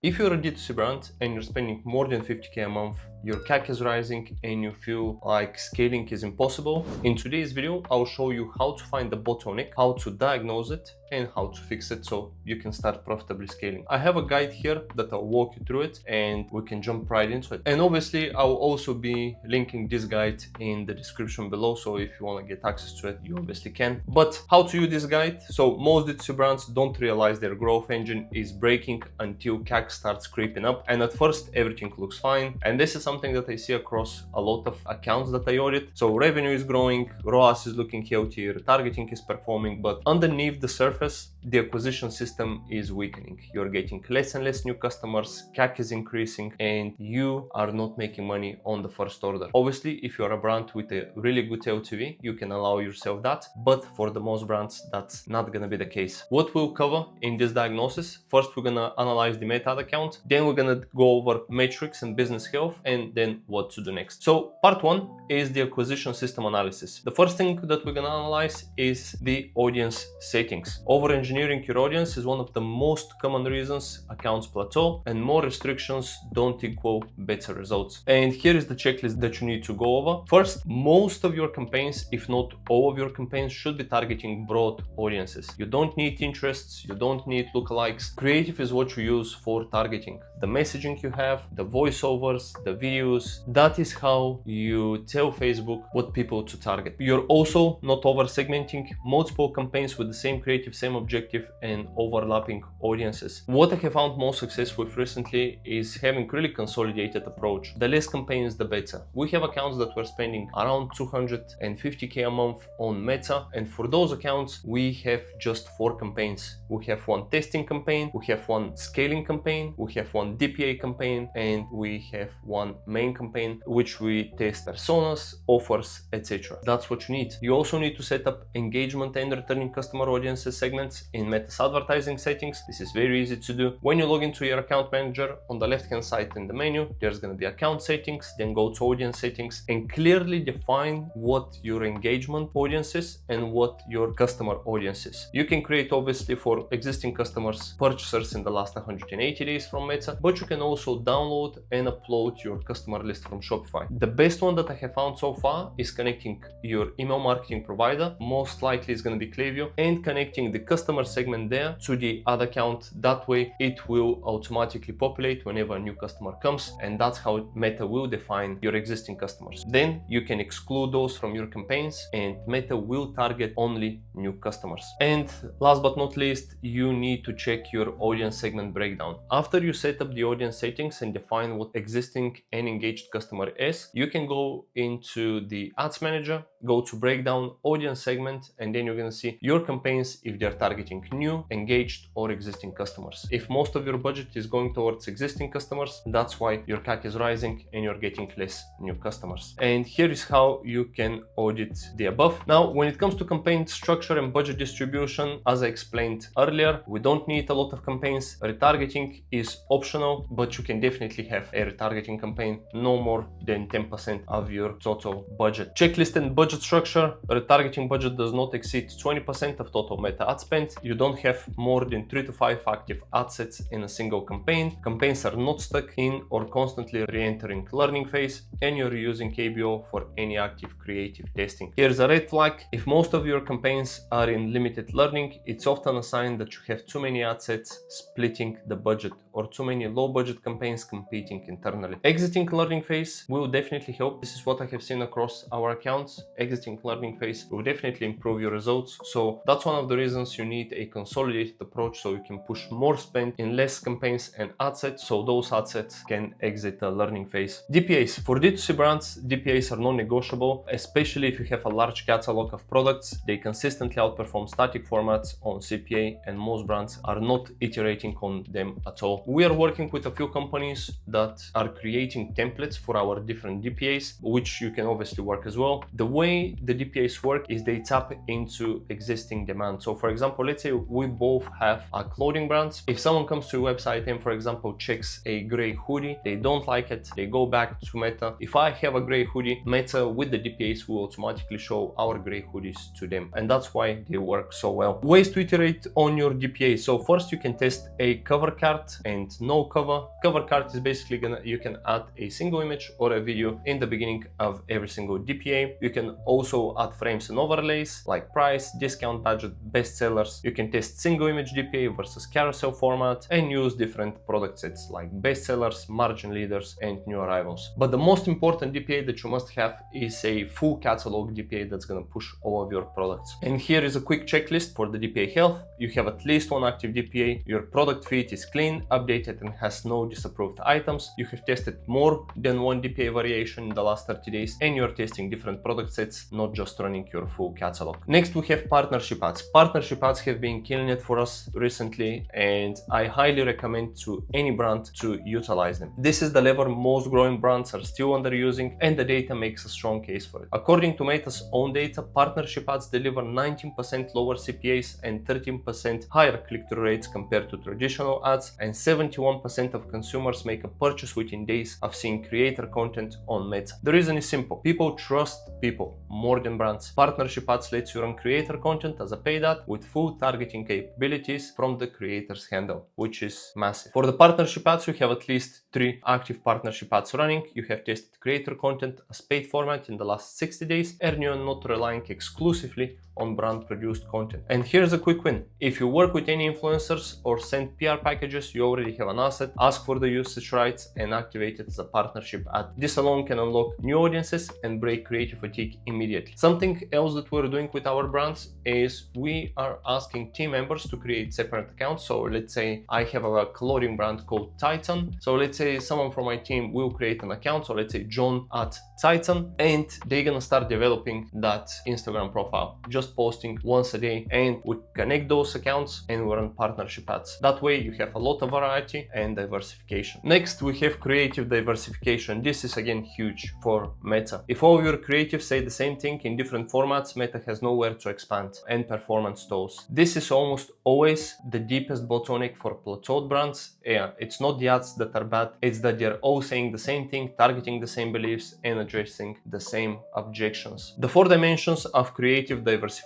If you're a D2C brand and you're spending more than 50K a month, your CAC is rising and you feel like scaling is impossible, in today's video, I'll show you how to find the bottleneck, how to diagnose it, and how to fix it so you can start profitably scaling. I have a guide here that I'll walk you through it and we can jump right into it. And obviously, I'll also be linking this guide in the description below, so if you want to get access to it, you obviously can. But how to use this guide? So most D2C brands don't realize their growth engine is breaking until CAC starts creeping up, and at first everything looks fine. And this is something that I see across a lot of accounts that I audit. So revenue is growing, ROAS is looking healthy, retargeting is performing, but underneath the surface, the acquisition system is weakening. You're getting less and less new customers, CAC is increasing, and you are not making money on the first order. Obviously, if you're a brand with a really good LTV, you can allow yourself that, but for the most brands, that's not gonna be the case. What we'll cover in this diagnosis: first, we're gonna analyze the Meta Ad account, then we're gonna go over metrics and business health, and then what to do next. So part one is the acquisition system analysis. The first thing that we're gonna analyze is the audience settings. Over-engineering your audience is one of the most common reasons accounts plateau, and more restrictions don't equal better results. And here is the checklist that you need to go over. First, most of your campaigns, if not all of your campaigns, should be targeting broad audiences. You don't need interests, you don't need lookalikes. Creative is what you use for targeting. The messaging you have, the voiceovers, the videos, that is how you tell Facebook what people to target. You're also not over segmenting multiple campaigns with the same creative, same objective, and overlapping audiences. What I have found most success with recently is having really consolidated approach. The less campaigns, the better. We have accounts that were spending around 250K a month on Meta, and for those accounts, we have just 4 campaigns. We have one testing campaign, we have one scaling campaign, we have one DPA campaign, and we have one main campaign, which we test personas, offers, etc. That's what you need. You also need to set up engagement and returning customer audiences segments in Meta's advertising settings. This is very easy to do. When you log into your account manager, on the left-hand side in the menu, there's going to be account settings, then go to audience settings and clearly define what your engagement audience is and what your customer audience is. You can create obviously for existing customers, purchasers in the last 180 days from Meta, but you can also download and upload your customer list from Shopify. The best one that I have found so far is connecting your email marketing provider, most likely it's going to be Klaviyo, and connecting the customer segment there to the ad account. That way it will automatically populate whenever a new customer comes, and that's how Meta will define your existing customers. Then you can exclude those from your campaigns and Meta will target only new customers. And last but not least, you need to check your audience segment breakdown. After you set up the audience settings and define what existing and engaged customer is, you can go into the ads manager, go to breakdown, audience segment, and then you're going to see your campaigns if they're targeting new, engaged, or existing customers. If most of your budget is going towards existing customers, that's why your CAC is rising and you're getting less new customers. And here is how you can audit the above. Now, when it comes to campaign structure and budget distribution, as I explained earlier, we don't need a lot of campaigns. Retargeting is optional, but you can definitely have a retargeting campaign no more than 10% of your total budget. Checklist and budget structure. Retargeting budget does not exceed 20% of total Meta ad spend. You don't have more than 3 to 5 active ad sets in a single campaign. Campaigns are not stuck in or constantly re-entering learning phase, and you're using KBO for any active creative testing. Here's a red flag. If most of your campaigns are in limited learning, it's often a sign that you have too many ad sets splitting the budget or too many low budget campaigns competing internally. Exiting learning phase will definitely help. This is what I have seen across our accounts. Exiting learning phase will definitely improve your results. So that's one of the reasons you need a consolidated approach, so you can push more spend in less campaigns and ad sets, so those ad sets can exit the learning phase. DPAs. For D2C brands, DPAs are non-negotiable, especially if you have a large catalog of products. They consistently outperform static formats on CPA, and most brands are not iterating on them at all. We are working with a few companies that are creating templates for our different DPAs, which you can obviously work as well. The way the DPAs work is they tap into existing demand. So for example, let's say we both have clothing brands. If someone comes to your website and for example checks a gray hoodie, they don't like it, they go back to Meta. If I have a gray hoodie, Meta with the DPAs will automatically show our gray hoodies to them, and that's why they work so well. Ways to iterate on your DPA. So first you can test a cover cart and and no cover. Cover card is basically you can add a single image or a video in the beginning of every single DPA. You can also add frames and overlays like price, discount, budget, bestsellers. You can test single image DPA versus carousel format and use different product sets like bestsellers, margin leaders, and new arrivals. But the most important DPA that you must have is a full catalog DPA that's gonna push all of your products. And here is a quick checklist for the DPA health. You have at least one active DPA, your product feed is clean, updated, and has no disapproved items. You have tested more than one DPA variation in the last 30 days, and you're testing different product sets, not just running your full catalog. Next, we have partnership ads. Partnership ads have been killing it for us recently, and I highly recommend to any brand to utilize them. This is the lever most growing brands are still underusing, and the data makes a strong case for it. According to Meta's own data, partnership ads deliver 19% lower CPAs and 13% higher click-through rates compared to traditional ads, and 71% of consumers make a purchase within days of seeing creator content on Meta. The reason is simple. People trust people more than brands. Partnership ads lets you run creator content as a paid ad with full targeting capabilities from the creator's handle, which is massive. For the partnership ads, you have at least 3 active partnership ads running. You have tested creator content as paid format in the last 60 days, and you're not relying exclusively on brand produced content. And here's a quick win. If you work with any influencers or send PR packages, you already have an asset, ask for the usage rights and activate it as a partnership ad. This alone can unlock new audiences and break creative fatigue immediately. Something else that we're doing with our brands is we are asking team members to create separate accounts. So let's say I have a clothing brand called Titan. So let's say someone from my team will create an account. So let's say John at Titan, and they're gonna start developing that Instagram profile, just posting once a day, and we connect those accounts and we run partnership ads. That way you have a lot of variety and diversification. Next, we have creative diversification. This is again huge for Meta. If all your creatives say the same thing in different formats, Meta has nowhere to expand and performance stalls. This is almost always the deepest bottleneck for plateaued brands. Yeah, it's not the ads that are bad, it's that they're all saying the same thing, targeting the same beliefs, and addressing the same objections. The 4 dimensions of creative diversification.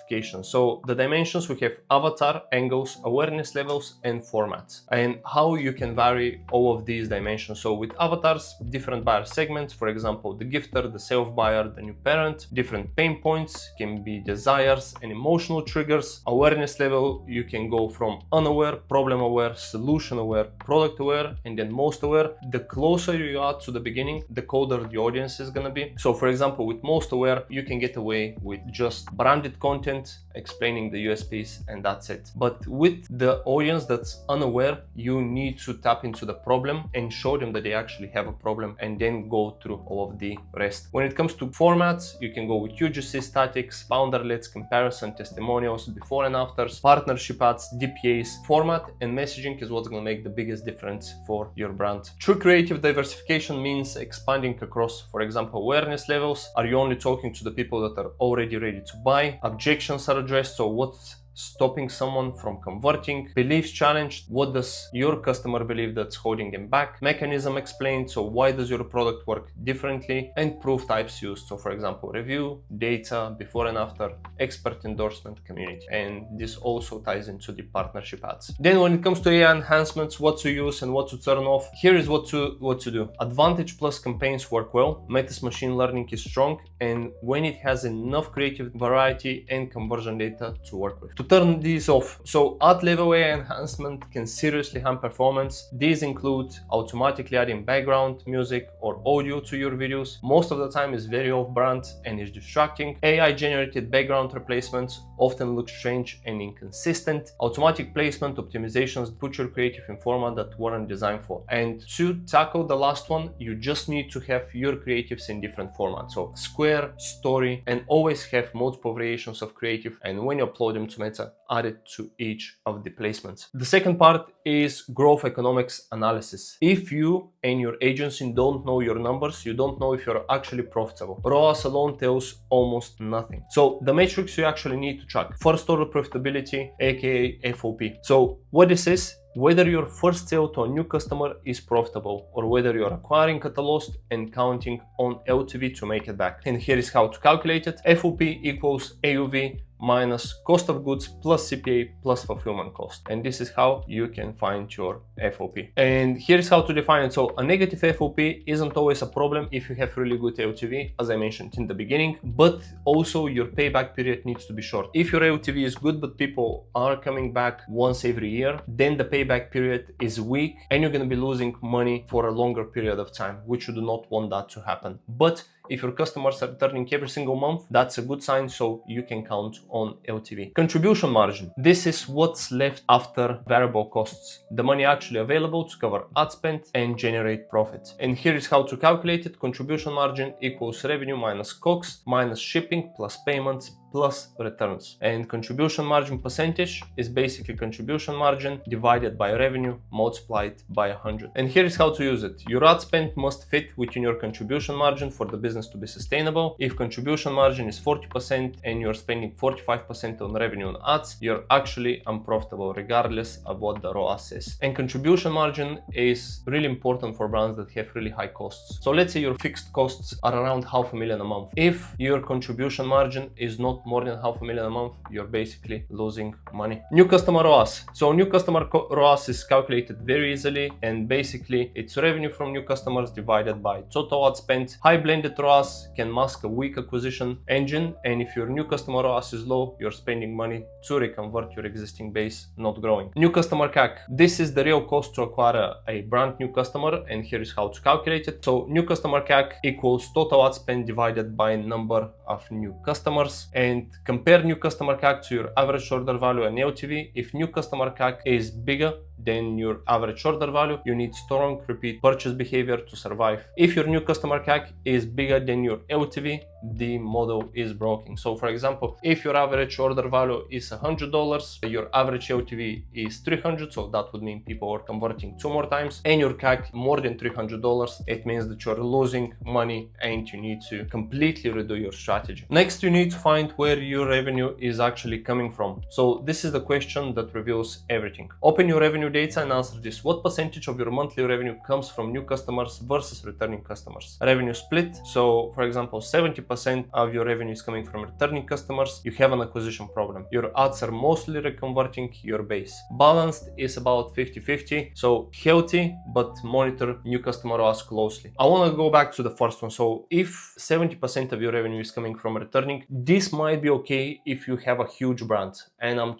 So the dimensions, we have avatar, angles, awareness levels, and formats, and how you can vary all of these dimensions. So with avatars, different buyer segments, for example, the gifter, the self-buyer, the new parent, different pain points can be desires and emotional triggers. Awareness level, you can go from unaware, problem aware, solution aware, product aware, and then most aware. The closer you are to the beginning, the colder the audience is gonna be. So for example, with most aware, you can get away with just branded content explaining the USPs, and that's it. But with the audience that's unaware, you need to tap into the problem and show them that they actually have a problem, and then go through all of the rest. When it comes to formats, you can go with UGC, statics, founder-led, comparison, testimonials, before and afters, partnership ads, DPAs. Format and messaging is what's going to make the biggest difference for your brand. True creative diversification means expanding across, for example, awareness levels. Are you only talking to the people that are already ready to buy? Objections are addressed. So what's stopping someone from converting? Beliefs challenged. What does your customer believe that's holding them back? Mechanism explained. So why does your product work differently? And proof types used. So for example, review, data, before and after, expert endorsement, community. And this also ties into the partnership ads. Then when it comes to AI enhancements, what to use and what to turn off, here is what to do. Advantage plus campaigns work well. Meta's machine learning is strong, and when it has enough creative variety and conversion data to work with. To turn these off, so ad level AI enhancement can seriously harm performance. These include automatically adding background music or audio to your videos. Most of the time is very off-brand and is distracting. AI generated background replacements often look strange and inconsistent. Automatic placement optimizations put your creative in format that weren't designed for. And to tackle the last one, you just need to have your creatives in different formats. So square, story, and always have multiple variations of creative. And when you upload them to Meta, add it to each of the placements. The second part is growth economics analysis. If you and your agency don't know your numbers, you don't know if you're actually profitable. ROAS alone tells almost nothing. So the metrics you actually need to track: First Order Profitability, aka FOP. So what this is, whether your first sale to a new customer is profitable, or whether you're acquiring at a loss and counting on LTV to make it back. And here is how to calculate it. FOP equals AOV minus cost of goods plus CPA plus fulfillment cost. And this is how you can find your FOP. And here's how to define it. So a negative FOP isn't always a problem if you have really good LTV, as I mentioned in the beginning, but also your payback period needs to be short. If your LTV is good, but people are coming back once every year, then the payback period is weak and you're going to be losing money for a longer period of time, which you do not want that to happen. But if your customers are returning every single month, that's a good sign, so you can count on LTV. Contribution margin. This is what's left after variable costs. The money actually available to cover ad spend and generate profit. And here is how to calculate it. Contribution margin equals revenue minus COGS minus shipping plus payments plus returns. And contribution margin percentage is basically contribution margin divided by revenue multiplied by 100. And here is how to use it. Your ad spend must fit within your contribution margin for the business to be sustainable. If contribution margin is 40% and you're spending 45% on revenue on ads, you're actually unprofitable regardless of what the ROAS is. And contribution margin is really important for brands that have really high costs. So let's say your fixed costs are around $500,000 a month. If your contribution margin is not more than $500,000 a month, you're basically losing money. New customer ROAS. So new customer ROAS is calculated very easily, and basically it's revenue from new customers divided by total ad spend. High blended ROAS can mask a weak acquisition engine, and if your new customer ROAS is low, you're spending money to reconvert your existing base, not growing. New customer CAC. This is the real cost to acquire a brand new customer, and here is how to calculate it. So new customer CAC equals total ad spend divided by number of new customers, and compare new customer CAC to your average order value and LTV. If new customer CAC is bigger than your average order value, you need strong repeat purchase behavior to survive. If your new customer CAC is bigger than your LTV, the model is broken. So for example, if your average order value is $100, your average LTV is $300, so that would mean people are converting 2 more times, and your CAC more than $300, it means that you're losing money and you need to completely redo your strategy. Next, you need to find where your revenue is actually coming from. So this is the question that reveals everything. Open your revenue data and answer this. What percentage of your monthly revenue comes from new customers versus returning customers? Revenue split. So for example, 70% of your revenue is coming from returning customers. You have an acquisition problem. Your ads are mostly reconverting your base. Balanced is about 50-50. So healthy, but monitor new customer ROAS closely. I want to go back to the first one. So if 70% of your revenue is coming from returning, this might be okay if you have a huge brand. And I'm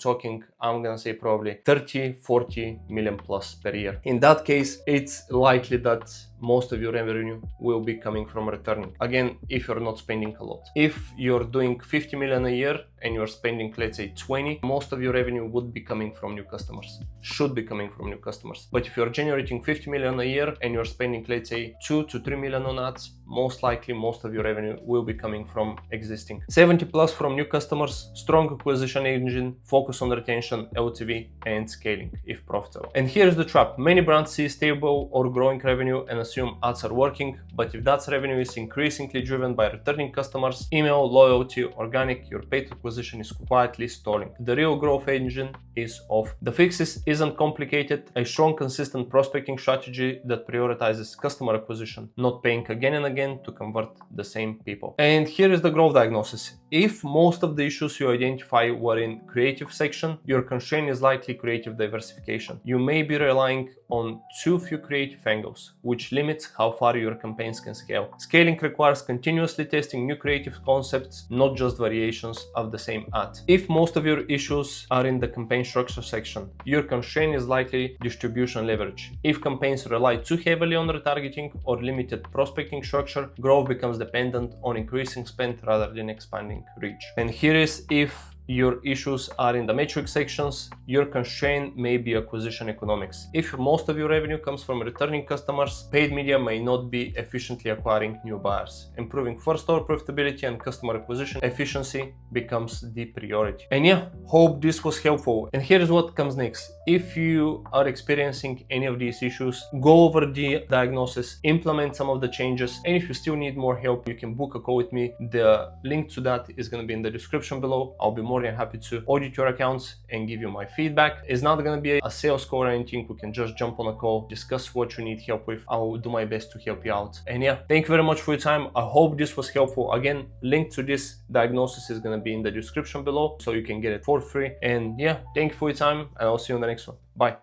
gonna say probably 30-40 million plus per year. In that case, it's likely that most of your revenue will be coming from returning. Again, if you're not spending a lot. If you're doing 50 million a year and you're spending, let's say 20, most of your revenue would be coming from new customers, should be coming from new customers. But if you're generating 50 million a year and you're spending, let's say 2 to 3 million on ads, most likely most of your revenue will be coming from existing. 70 plus from new customers, strong acquisition engine, focus on retention, LTV, and scaling if profitable. And here's the trap. Many brands see stable or growing revenue and assume ads are working, but if that revenue is increasingly driven by returning customers, email, loyalty, organic, your paid acquisition is quietly stalling. The real growth engine is off. The fixes isn't complicated. A strong, consistent prospecting strategy that prioritizes customer acquisition, not paying again and again to convert the same people. And here is the growth diagnosis. If most of the issues you identify were in creative section, your constraint is likely creative diversification. You may be relying on too few creative angles, which limits how far your campaigns can scale. Scaling requires continuously testing new creative concepts, not just variations of the same ad. If most of your issues are in the campaign structure section, your constraint is likely distribution leverage. If campaigns rely too heavily on retargeting or limited prospecting structure, growth becomes dependent on increasing spend rather than expanding reach. And here is if your issues are in the metric sections, your constraint may be acquisition economics. If most of your revenue comes from returning customers, paid media may not be efficiently acquiring new buyers. Improving first order profitability and customer acquisition efficiency becomes the priority. And yeah, hope this was helpful. And here is what comes next. If you are experiencing any of these issues, go over the diagnosis, implement some of the changes, and if you still need more help, you can book a call with me. The link to that is going to be in the description below. I'll be more more than happy to audit your accounts and give you my feedback. It's not gonna be a sales call or anything. We can just jump on a call, discuss what you need help with. I will do my best to help you out. And yeah, thank you very much for your time. I hope this was helpful. Again, link to this diagnosis is gonna be in the description below, so you can get it for free. And yeah, thank you for your time, and I'll see you on the next one. Bye.